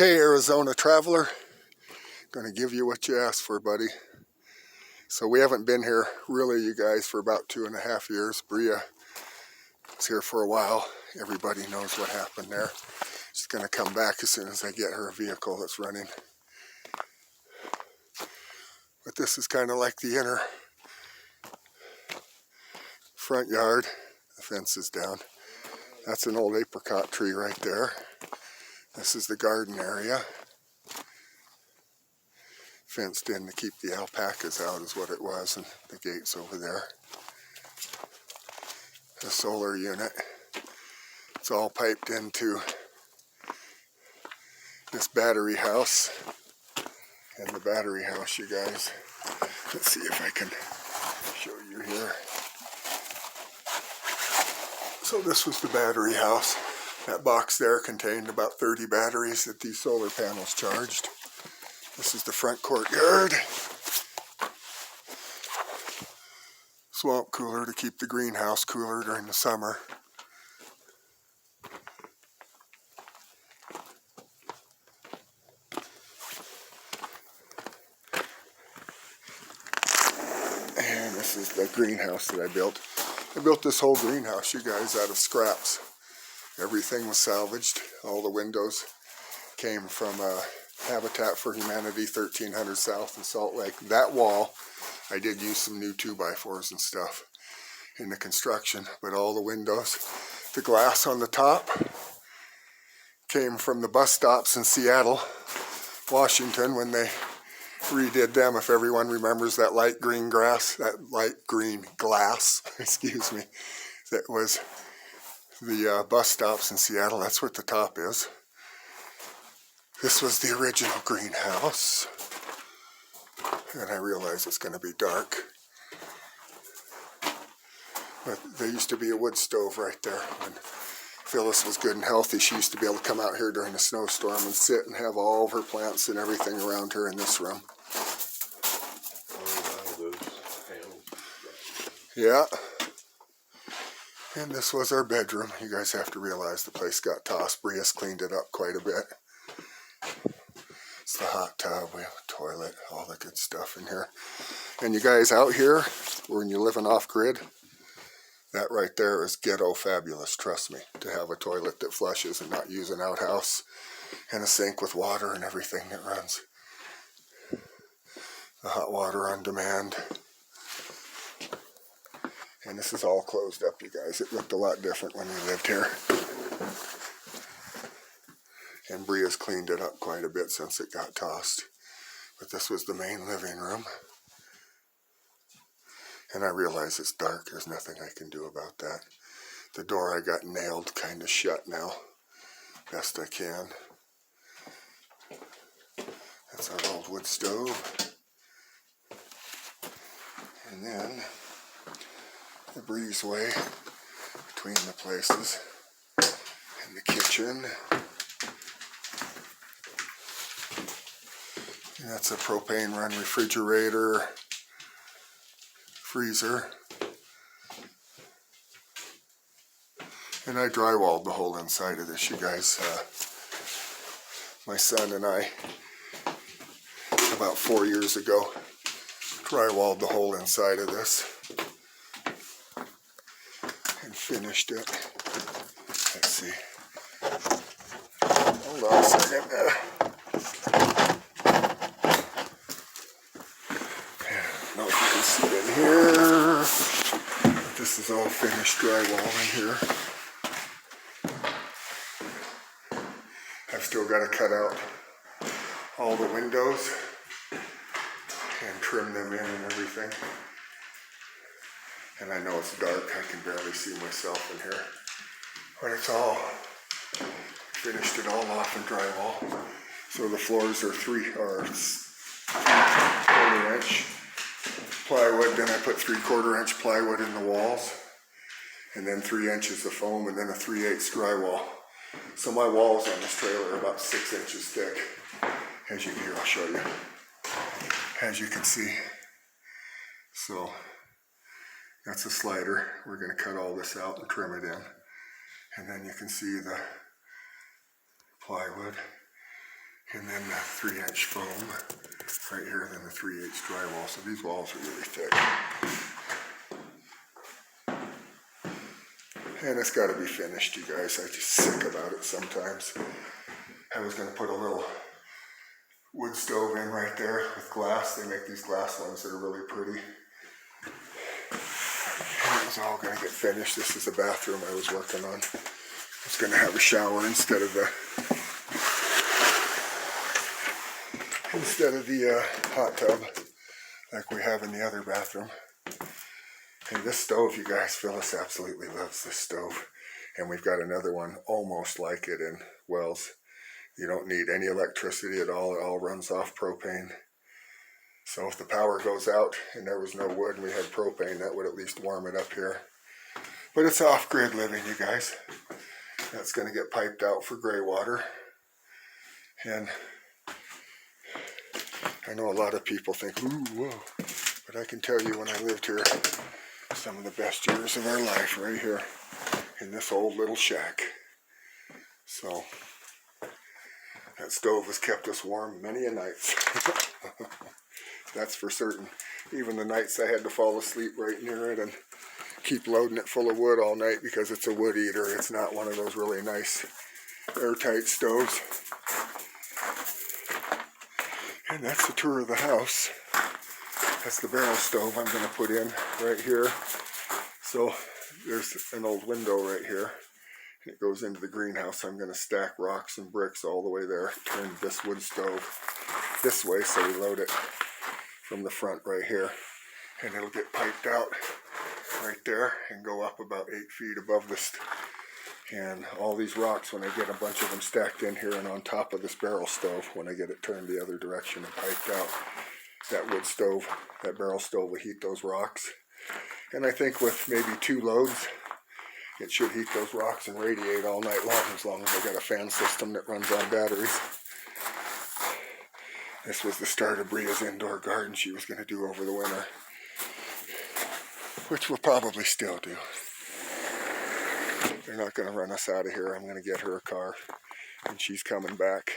Okay, Arizona traveler, gonna give you what you asked for, buddy. So we haven't been here, really, you guys, for about 2.5 years. Bria was here for a while. Everybody knows what happened there. She's gonna come back as soon as I get her a vehicle that's running. But this is kind of like the inner front yard. The fence is down. That's an old apricot tree right there. This is the garden area. Fenced in to keep the alpacas out is what it was, and the gate's over there. The solar unit. It's all piped into this battery house. And the battery house, you guys, let's see if I can show you here. So this was the battery house. That box there contained about 30 batteries that these solar panels charged. This is the front courtyard. Swamp cooler to keep the greenhouse cooler during the summer. And this is the greenhouse that I built. I built this whole greenhouse, you guys, out of scraps. Everything was salvaged. All the windows came from Habitat for Humanity 1300 South in Salt Lake. That wall, I did use some new 2x4s and stuff in the construction, but all the windows, the glass on the top came from the bus stops in Seattle, Washington, when they redid them. If everyone remembers that light green glass, excuse me, that was the bus stops in Seattle. That's what the top is. This was the original greenhouse. And I realize it's going to be dark. But there used to be a wood stove right there. When Phyllis was good and healthy, she used to be able to come out here during a snowstorm and sit and have all of her plants and everything around her in this room. Yeah. And this was our bedroom. You guys have to realize the place got tossed. Bria's cleaned it up quite a bit. It's the hot tub, we have a toilet, all the good stuff in here. And you guys out here, when you're living off grid, that right there is ghetto fabulous, trust me, to have a toilet that flushes and not use an outhouse, and a sink with water and everything that runs. The hot water on demand. And this is all closed up, you guys. It looked a lot different when we lived here. And Bria's cleaned it up quite a bit since it got tossed. But this was the main living room. And I realize it's dark. There's nothing I can do about that. The door I got nailed kind of shut now. Best I can. That's our old wood stove. And then the breezeway between the places. And the kitchen. And that's a propane run refrigerator, freezer. And I drywalled the whole inside of this, you guys. My son and I, about 4 years ago, drywalled the whole inside of this and finished it. Let's see. Hold on a second. I don't know if you can see it in here. But this is all finished drywall in here. I've still got to cut out all the windows and trim them in and everything. And I know it's dark, I can barely see myself in here. But it's all, finished it all off in drywall. So the floors are 3/4 inch plywood, then I put 3/4 inch plywood in the walls, and then 3 inches of foam, and then a 3/8 drywall. So my walls on this trailer are about 6 inches thick. As you can hear, I'll show you. As you can see. So that's a slider. We're going to cut all this out and trim it in. And then you can see the plywood. And then the 3-inch foam right here, and then the 3/8 drywall. So these walls are really thick. And it's got to be finished, you guys. I'm just sick about it sometimes. I was going to put a little wood stove in right there with glass. They make these glass ones that are really pretty. And it was all going to get finished. This is the bathroom I was working on. It's going to have a shower instead of the hot tub like we have in the other bathroom. And this stove, you guys, Phyllis absolutely loves this stove. And we've got another one almost like it in Wells. You don't need any electricity at all. It all runs off propane. So if the power goes out and there was no wood and we had propane, that would at least warm it up here. But it's off-grid living, you guys. That's going to get piped out for gray water. And I know a lot of people think, ooh, whoa. But I can tell you when I lived here, some of the best years of our life right here in this old little shack. So that stove has kept us warm many a nights. That's for certain. Even the nights I had to fall asleep right near it and keep loading it full of wood all night because it's a wood eater. It's not one of those really nice airtight stoves. And that's the tour of the house. That's the barrel stove I'm going to put in right here. So there's an old window right here. It goes into the greenhouse. I'm going to stack rocks and bricks all the way there. Turn this wood stove this way so we load it from the front right here. And it'll get piped out right there and go up about 8 feet above this. And all these rocks, when I get a bunch of them stacked in here and on top of this barrel stove, when I get it turned the other direction and piped out, that wood stove, that barrel stove will heat those rocks. And I think with maybe 2 loads, it should heat those rocks and radiate all night long, as I got a fan system that runs on batteries. This was the start of Bria's indoor garden she was going to do over the winter, which we'll probably still do. They're not going to run us out of here. I'm going to get her a car, and she's coming back.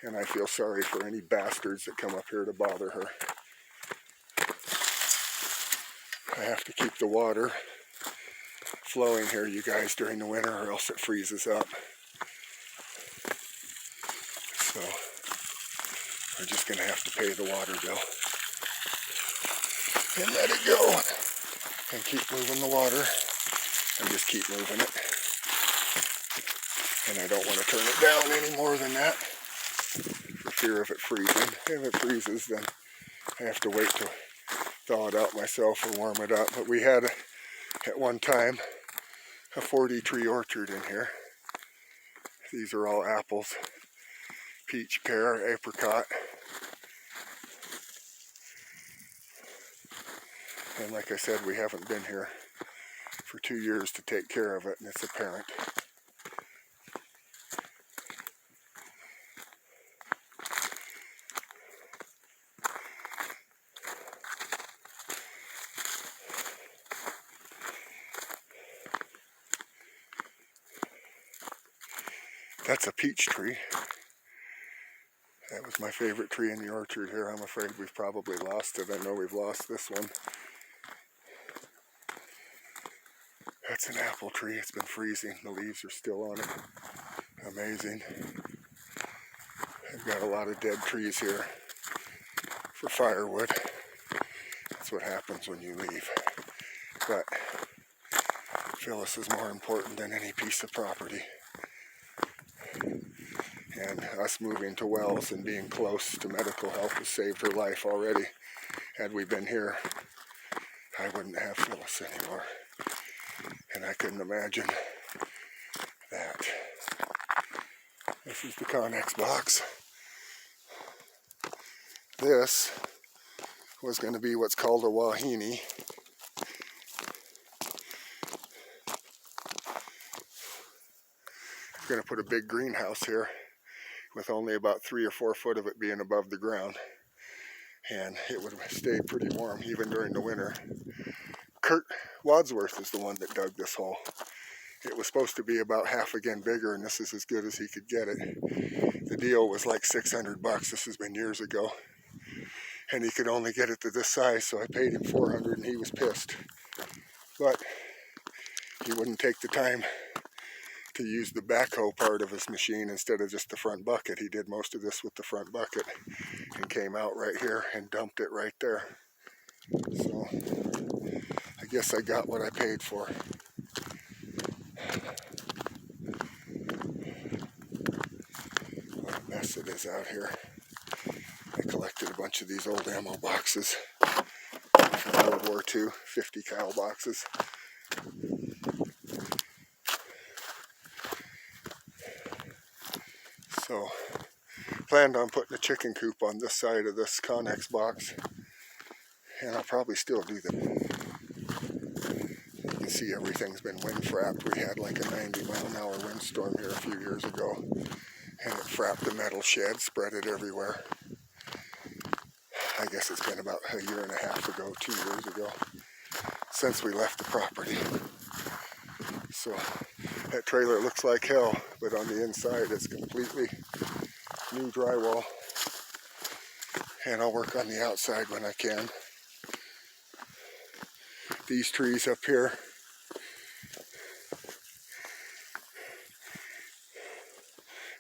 And I feel sorry for any bastards that come up here to bother her. I have to keep the water flowing here, you guys, during the winter, or else it freezes up. So we're just going to have to pay the water bill and let it go and keep moving the water and just keep moving it. And I don't want to turn it down any more than that for fear of it freezing. If it freezes, then I have to wait to thaw it out myself or warm it up. But we had at one time a 40-tree orchard in here. These are all apples: peach, pear, apricot. And like I said, we haven't been here for 2 years to take care of it, and it's apparent. That's a peach tree. That was my favorite tree in the orchard here. I'm afraid we've probably lost it. I know we've lost this one. That's an apple tree. It's been freezing. The leaves are still on it. Amazing. I've got a lot of dead trees here for firewood. That's what happens when you leave. But Phyllis is more important than any piece of property. And us moving to Wells and being close to medical help has saved her life already. Had we been here, I wouldn't have Phyllis anymore. And I couldn't imagine that. This is the Conex box. This was going to be what's called a wahine. We're going to put a big greenhouse here with only about 3 or 4 foot of it being above the ground. And it would stay pretty warm even during the winter. Kurt Wadsworth is the one that dug this hole. It was supposed to be about half again bigger, and this is as good as he could get it. The deal was like 600 bucks. This has been years ago. And he could only get it to this size, so I paid him 400 and he was pissed. But he wouldn't take the time to use the backhoe part of his machine instead of just the front bucket. He did most of this with the front bucket and came out right here and dumped it right there. So I guess I got what I paid for. What a mess it is out here. I collected a bunch of these old ammo boxes from World War II, 50 cal boxes. So, planned on putting a chicken coop on this side of this Conex box, and I'll probably still do that. You can see everything's been wind frapped. We had like a 90-mile-an-hour windstorm here a few years ago, and it frapped the metal shed, spread it everywhere. I guess it's been about a year and a half ago, 2 years ago, since we left the property. So that trailer looks like hell, but on the inside it's completely new drywall. And I'll work on the outside when I can. These trees up here,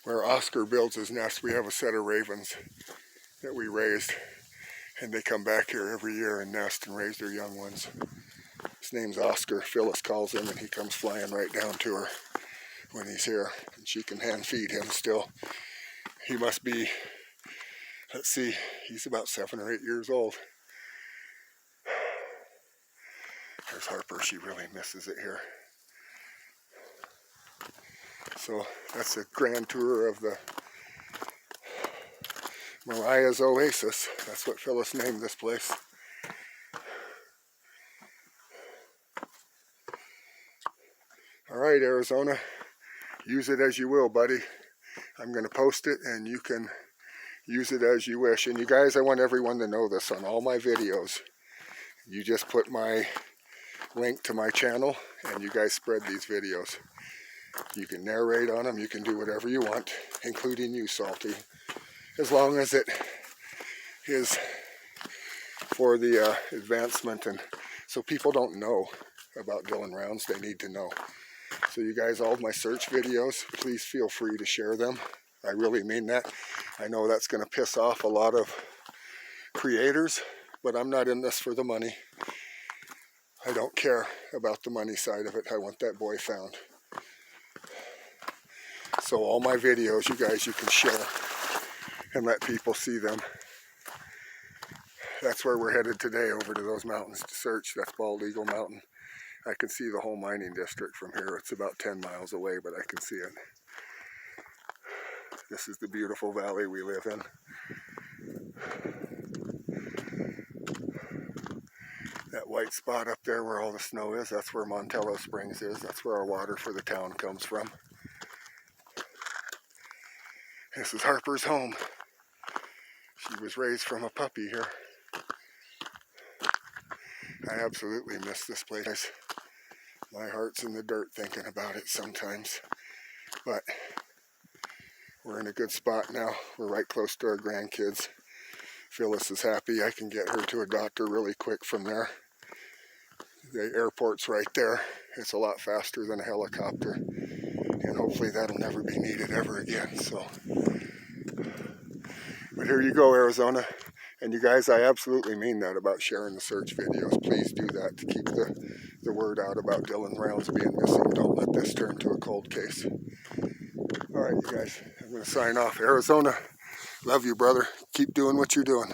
where Oscar builds his nest, we have a set of ravens that we raised, and they come back here every year and nest and raise their young ones. His name's Oscar. Phyllis calls him, and he comes flying right down to her when he's here, and she can hand feed him still. He must be, let's see, he's about 7 or 8 years old. There's Harper. She really misses it here. So that's a grand tour of the Mariah's Oasis. That's what Phyllis named this place. All right, Arizona, use it as you will, buddy. I'm going to post it, and you can use it as you wish. And you guys, I want everyone to know this on all my videos. You just put my link to my channel, and you guys spread these videos. You can narrate on them. You can do whatever you want, including you, Salty, as long as it is for the advancement, and so people don't know about Dylan rounds. They need to know. So you guys, all of my search videos, please feel free to share them. I really mean that. I know that's going to piss off a lot of creators, but I'm not in this for the money. I don't care about the money side of it. I want that boy found. So all my videos, you guys, you can share and let people see them. That's where we're headed today, over to those mountains to search. That's Bald Eagle Mountain. I can see the whole mining district from here. It's about 10 miles away, but I can see it. This is the beautiful valley we live in. That white spot up there where all the snow is, that's where Montello Springs is. That's where our water for the town comes from. This is Harper's home. She was raised from a puppy here. I absolutely miss this place. My heart's in the dirt thinking about it sometimes. But we're in a good spot now. We're right close to our grandkids. Phyllis is happy. I can get her to a doctor really quick from there. The airport's right there. It's a lot faster than a helicopter. And hopefully that'll never be needed ever again. So, but here you go, Arizona. And you guys, I absolutely mean that about sharing the search videos. Please do that to keep the word out about Dylan Rounds being missing. Don't let this turn to a cold case. All right, you guys, I'm going to sign off. Arizona, love you, brother. Keep doing what you're doing.